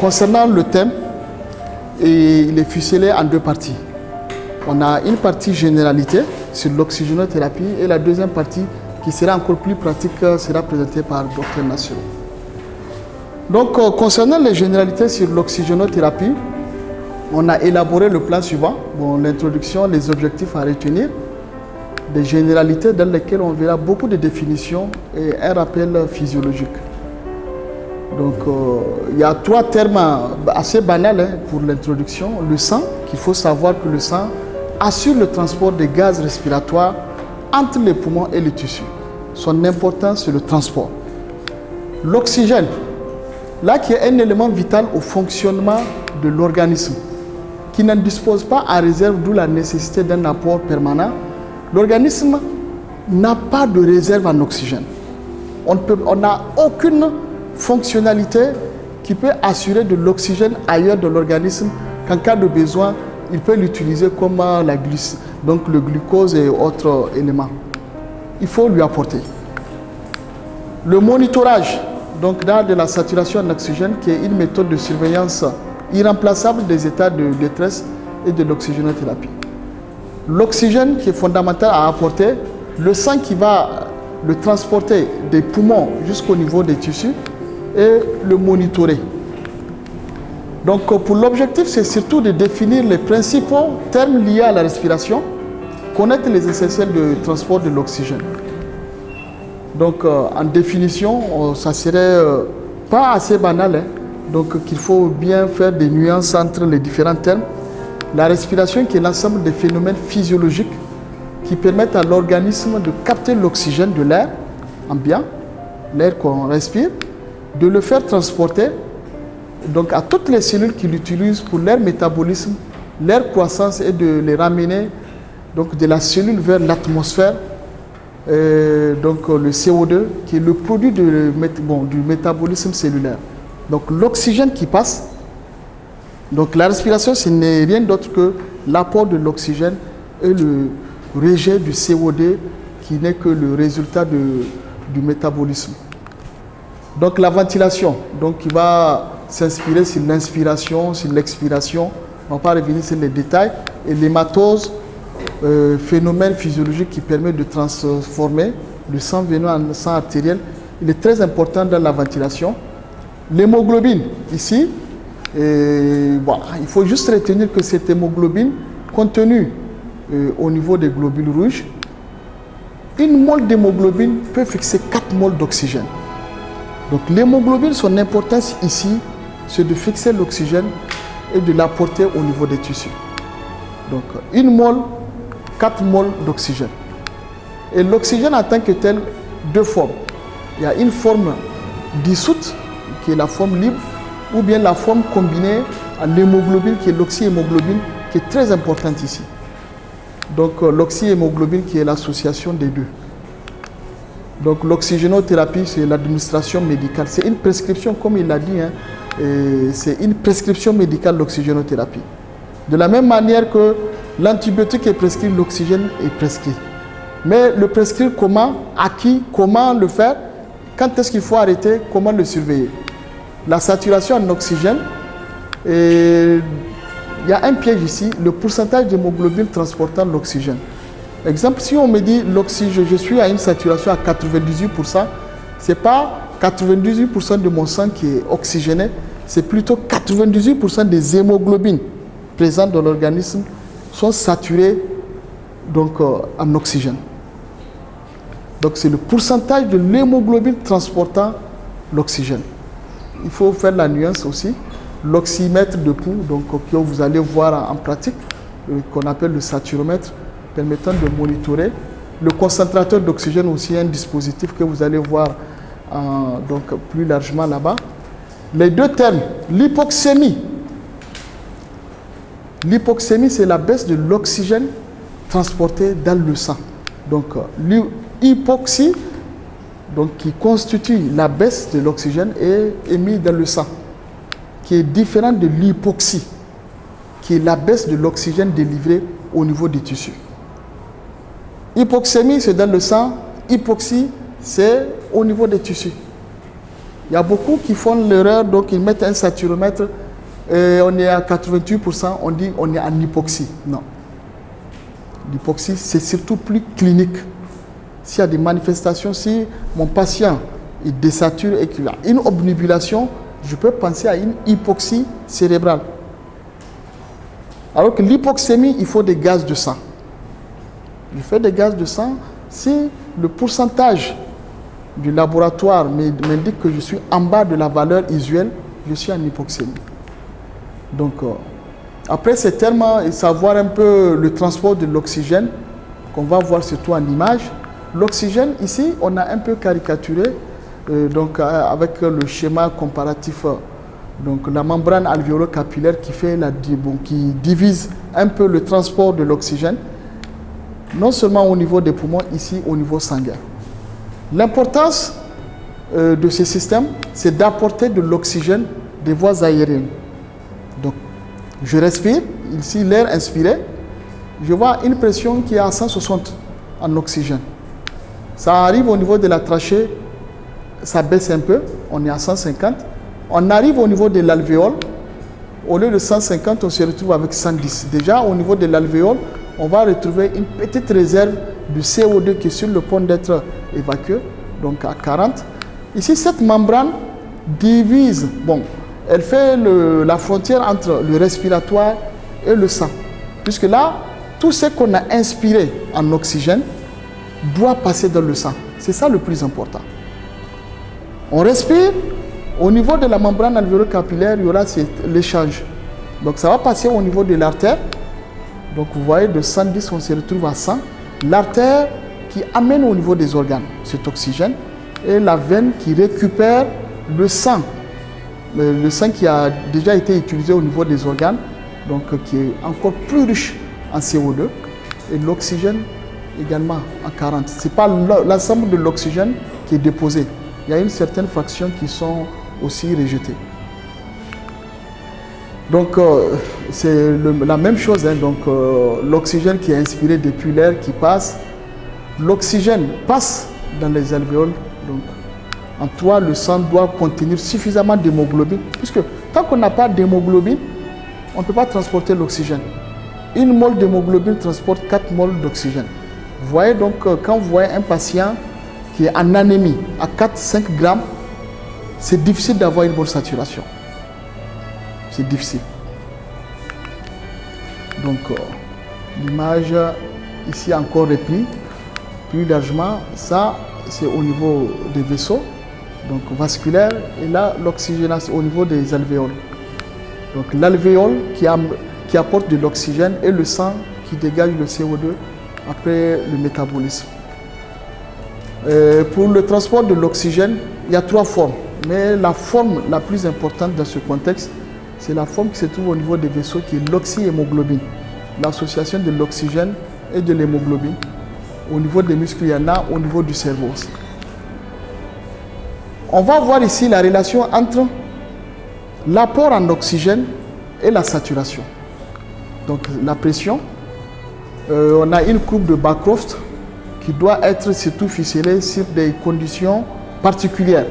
concernant le thème, il est ficelé en deux parties. On a une partie généralité sur l'oxygénothérapie et la deuxième partie qui sera encore plus pratique sera présentée par Dr Nassirou. Donc, concernant les généralités sur l'oxygénothérapie, on a élaboré le plan suivant. Bon, l'introduction, les objectifs à retenir, des généralités dans lesquelles on verra beaucoup de définitions et un rappel physiologique. Donc, il y a trois termes assez banals pour l'introduction. Le sang, qu'il faut savoir que le sang assure le transport des gaz respiratoires entre les poumons et les tissus. Son importance, c'est le transport. L'oxygène, là qui est un élément vital au fonctionnement de l'organisme, qui n'en dispose pas en réserve, d'où la nécessité d'un apport permanent. L'organisme n'a pas de réserve en oxygène. On n'a aucune fonctionnalité qui peut assurer de l'oxygène ailleurs de l'organisme qu'en cas de besoin, il peut l'utiliser comme donc le glucose et autres éléments. Il faut lui apporter. Le monitorage, donc dans de la saturation en oxygène, qui est une méthode de surveillance irremplaçable des états de détresse et de l'oxygénothérapie. L'oxygène qui est fondamental à apporter, le sang qui va le transporter des poumons jusqu'au niveau des tissus et le monitorer. Donc pour l'objectif, c'est surtout de définir les principaux termes liés à la respiration, connaître les essentiels de transport de l'oxygène. Donc en définition, ça serait pas assez banal, hein. Donc qu'il faut bien faire des nuances entre les différents termes. La respiration qui est l'ensemble des phénomènes physiologiques qui permettent à l'organisme de capter l'oxygène de l'air ambiant, l'air qu'on respire, de le faire transporter donc à toutes les cellules qui l'utilisent pour leur métabolisme, leur croissance et de les ramener donc de la cellule vers l'atmosphère. Donc le CO2 qui est le produit du métabolisme cellulaire. Donc l'oxygène qui passe, donc la respiration ce n'est rien d'autre que l'apport de l'oxygène et le rejet du CO2 qui n'est que le résultat du métabolisme. Donc la ventilation, donc qui va s'inspirer sur l'inspiration, sur l'expiration. On ne va pas revenir sur les détails. Et l'hématose, phénomène physiologique qui permet de transformer le sang veineux en sang artériel. Il est très important dans la ventilation. L'hémoglobine, ici, voilà, il faut juste retenir que cette hémoglobine, contenue au niveau des globules rouges, une mole d'hémoglobine peut fixer 4 moles d'oxygène. Donc l'hémoglobine, son importance ici, c'est de fixer l'oxygène et de l'apporter au niveau des tissus. Donc une mole, 4 moles d'oxygène. Et l'oxygène en tant que tel, deux formes. Il y a une forme dissoute, qui est la forme libre, ou bien la forme combinée à l'hémoglobine, qui est l'oxyhémoglobine, qui est très importante ici. Donc l'oxyhémoglobine qui est l'association des deux. Donc l'oxygénothérapie, c'est l'administration médicale. C'est une prescription, comme il l'a dit, hein, c'est une prescription médicale, l'oxygénothérapie. De la même manière que l'antibiotique est prescrit, l'oxygène est prescrit. Mais le prescrire comment, à qui, comment le faire, quand est-ce qu'il faut arrêter, comment le surveiller. La saturation en oxygène, il y a un piège ici, le pourcentage d'hémoglobine transportant l'oxygène. Exemple, si on me dit l'oxygène, je suis à une saturation à 98%, ce n'est pas 98% de mon sang qui est oxygéné, c'est plutôt 98% des hémoglobines présentes dans l'organisme sont saturées donc, en oxygène. Donc c'est le pourcentage de l'hémoglobine transportant l'oxygène. Il faut faire la nuance aussi. L'oxymètre de pouls, donc que vous allez voir en pratique, qu'on appelle le saturomètre, permettant de monitorer. Le concentrateur d'oxygène aussi, un dispositif que vous allez voir donc plus largement là-bas. Les deux termes, l'hypoxémie. L'hypoxémie, c'est la baisse de l'oxygène transporté dans le sang. Donc l'hypoxie, donc qui constitue la baisse de l'oxygène est émis dans le sang, qui est différent de l'hypoxie, qui est la baisse de l'oxygène délivré au niveau des tissus. Hypoxémie, c'est dans le sang. Hypoxie, c'est au niveau des tissus. Il y a beaucoup qui font l'erreur, donc ils mettent un saturomètre, et on est à 88%, on dit on est en hypoxie. Non. L'hypoxie, c'est surtout plus clinique. S'il y a des manifestations, si mon patient il désature et qu'il a une obnubulation, je peux penser à une hypoxie cérébrale. Alors que l'hypoxémie, il faut des gaz de sang. Je fais des gaz de sang si le pourcentage du laboratoire m'indique que je suis en bas de la valeur usuelle, je suis en hypoxémie. Donc, après, c'est tellement savoir un peu le transport de l'oxygène qu'on va voir surtout en image. L'oxygène, ici, on a un peu caricaturé donc, avec le schéma comparatif. Donc, la membrane alvéolo-capillaire qui divise un peu le transport de l'oxygène, non seulement au niveau des poumons, ici au niveau sanguin. L'importance de ce système, c'est d'apporter de l'oxygène des voies aériennes. Donc, je respire, ici l'air inspiré, je vois une pression qui est à 160 en oxygène. Ça arrive au niveau de la trachée, ça baisse un peu, on est à 150. On arrive au niveau de l'alvéole, au lieu de 150, on se retrouve avec 110. Déjà, au niveau de l'alvéole, on va retrouver une petite réserve du CO2 qui est sur le point d'être évacué, donc à 40. Ici, cette membrane divise, bon, elle fait la frontière entre le respiratoire et le sang. Puisque là, tout ce qu'on a inspiré en oxygène doit passer dans le sang. C'est ça le plus important. On respire, au niveau de la membrane alvéolo-capillaire, il y aura l'échange. Donc ça va passer au niveau de l'artère. Donc vous voyez, de 110, on se retrouve à 100. L'artère qui amène au niveau des organes cet oxygène et la veine qui récupère le sang. Le sang qui a déjà été utilisé au niveau des organes, donc qui est encore plus riche en CO2. Et l'oxygène également en 40. Ce n'est pas l'ensemble de l'oxygène qui est déposé. Il y a une certaine fraction qui sont aussi rejetées. Donc, c'est la même chose. Hein. Donc, l'oxygène qui est inspiré depuis l'air qui passe, l'oxygène passe dans les alvéoles. Donc, en toi, le sang doit contenir suffisamment d'hémoglobine, puisque tant qu'on n'a pas d'hémoglobine, on ne peut pas transporter l'oxygène. Une mole d'hémoglobine transporte 4 moles d'oxygène. Vous voyez donc, quand vous voyez un patient qui est en anémie à 4-5 grammes, c'est difficile d'avoir une bonne saturation. C'est difficile. Donc, l'image ici encore reprise, plus largement, ça c'est au niveau des vaisseaux, donc vasculaire, et là l'oxygénation au niveau des alvéoles. Donc l'alvéole qui apporte de l'oxygène et le sang qui dégage le CO2 après le métabolisme. Pour le transport de l'oxygène, il y a 3 formes, mais la forme la plus importante dans ce contexte, c'est la forme qui se trouve au niveau des vaisseaux, qui est l'oxyhémoglobine, l'association de l'oxygène et de l'hémoglobine. Au niveau des muscles, il y en a au niveau du cerveau aussi. On va voir ici la relation entre l'apport en oxygène et la saturation. Donc la pression, on a une courbe de Bancroft qui doit être surtout ficelée sur des conditions particulières.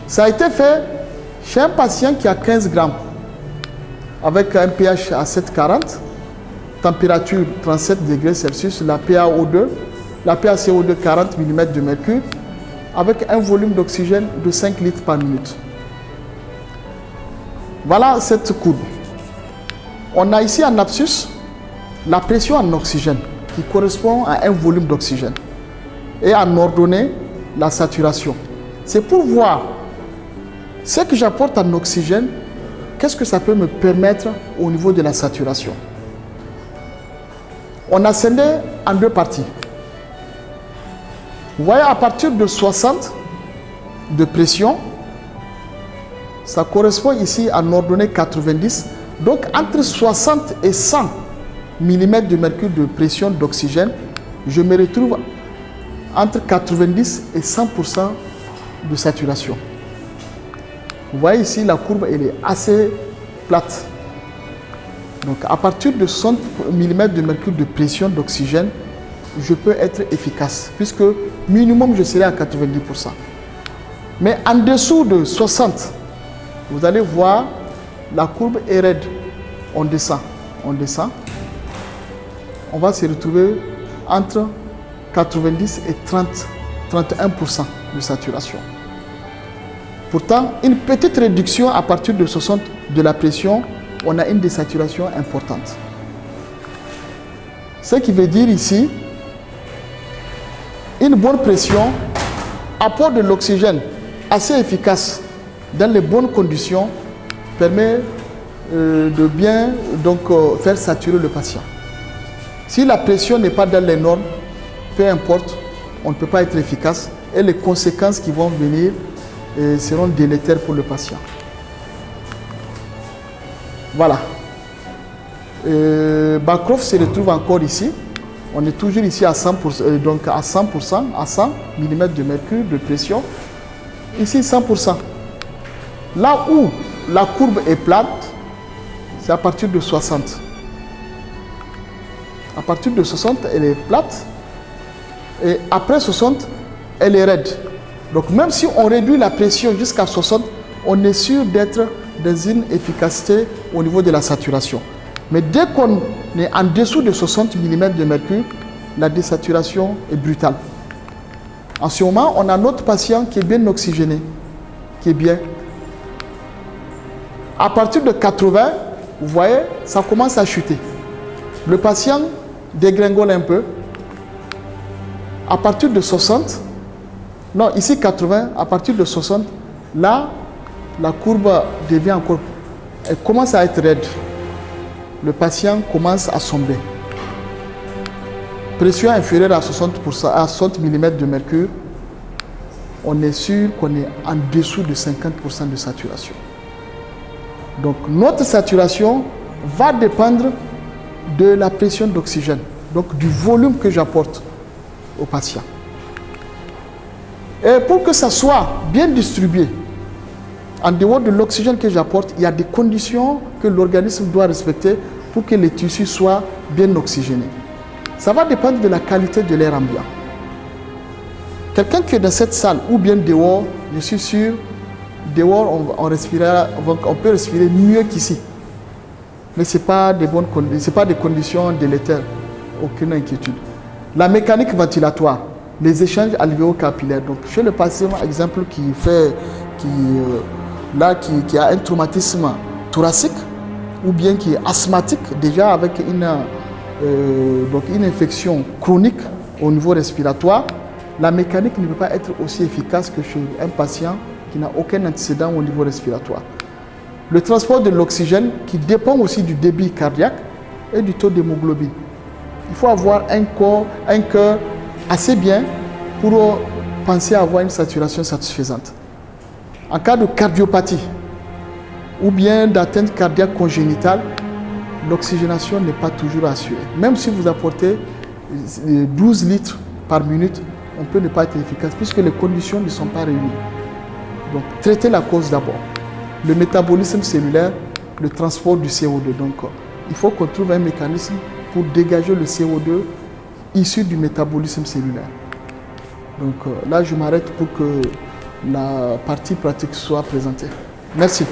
Ça a été fait chez un patient qui a 15 grammes avec un pH à 7,40, température 37 degrés Celsius, la PaO2, la PaCO2 40 mm de mercure, avec un volume d'oxygène de 5 litres par minute. Voilà cette courbe. On a ici en abscisse la pression en oxygène qui correspond à un volume d'oxygène et en ordonnée la saturation. C'est pour voir ce que j'apporte en oxygène, qu'est-ce que ça peut me permettre au niveau de la saturation. On a scindé en 2 parties. Vous voyez, à partir de 60 de pression, ça correspond ici en ordonnée 90. Donc entre 60 et 100 mm de mercure de pression d'oxygène, je me retrouve entre 90 et 100% de saturation. Vous voyez ici, la courbe elle est assez plate. Donc à partir de 60 mm de mercure de pression d'oxygène, je peux être efficace, puisque minimum je serai à 90%. Mais en dessous de 60, vous allez voir, la courbe est raide. On descend, on descend. On va se retrouver entre 90 et 31% de saturation. Pourtant, une petite réduction à partir de 60 de la pression, on a une désaturation importante. Ce qui veut dire ici, une bonne pression, apport de l'oxygène assez efficace dans les bonnes conditions permet de bien faire saturer le patient. Si la pression n'est pas dans les normes, peu importe, on ne peut pas être efficace et les conséquences qui vont venir seront délétères pour le patient. Voilà. Bancroft se retrouve encore ici. On est toujours ici à 100%, donc à 100%, à 100 mm de mercure de pression. Ici 100%. Là où la courbe est plate, c'est à partir de 60. À partir de 60, elle est plate. Et après 60, elle est raide. Donc même si on réduit la pression jusqu'à 60, on est sûr d'être dans une efficacité au niveau de la saturation. Mais dès qu'on est en dessous de 60 mm de mercure, la désaturation est brutale. En ce moment, on a notre patient qui est bien oxygéné, qui est bien. À partir de 80, vous voyez, ça commence à chuter. Le patient dégringole un peu. À partir de 60, non, ici 80, à partir de 60, là, la courbe devient encore, elle commence à être raide. Le patient commence à sombrer. Pression inférieure à 60%, à 60 mm de mercure, on est sûr qu'on est en dessous de 50% de saturation. Donc notre saturation va dépendre de la pression d'oxygène, donc du volume que j'apporte au patient. Et pour que ça soit bien distribué, en dehors de l'oxygène que j'apporte, il y a des conditions que l'organisme doit respecter pour que les tissus soient bien oxygénés. Ça va dépendre de la qualité de l'air ambiant. Quelqu'un qui est dans cette salle ou bien dehors, je suis sûr, dehors on peut respirer mieux qu'ici. Mais ce n'est pas des conditions délétères, aucune inquiétude. La mécanique ventilatoire, les échanges alvéolo-capillaires. Donc chez le patient, exemple, qui a un traumatisme thoracique ou bien qui est asthmatique, déjà avec une infection chronique au niveau respiratoire, la mécanique ne peut pas être aussi efficace que chez un patient qui n'a aucun antécédent au niveau respiratoire. Le transport de l'oxygène qui dépend aussi du débit cardiaque et du taux d'hémoglobine. Il faut avoir un cœur assez bien pour penser à avoir une saturation satisfaisante. En cas de cardiopathie ou bien d'atteinte cardiaque congénitale, l'oxygénation n'est pas toujours assurée. Même si vous apportez 12 litres par minute, on peut ne pas être efficace puisque les conditions ne sont pas réunies. Donc, traitez la cause d'abord. Le métabolisme cellulaire, le transport du CO2. Donc, il faut qu'on trouve un mécanisme pour dégager le CO2 issu du métabolisme cellulaire. Donc, là, je m'arrête pour que la partie pratique soit présentée. Merci.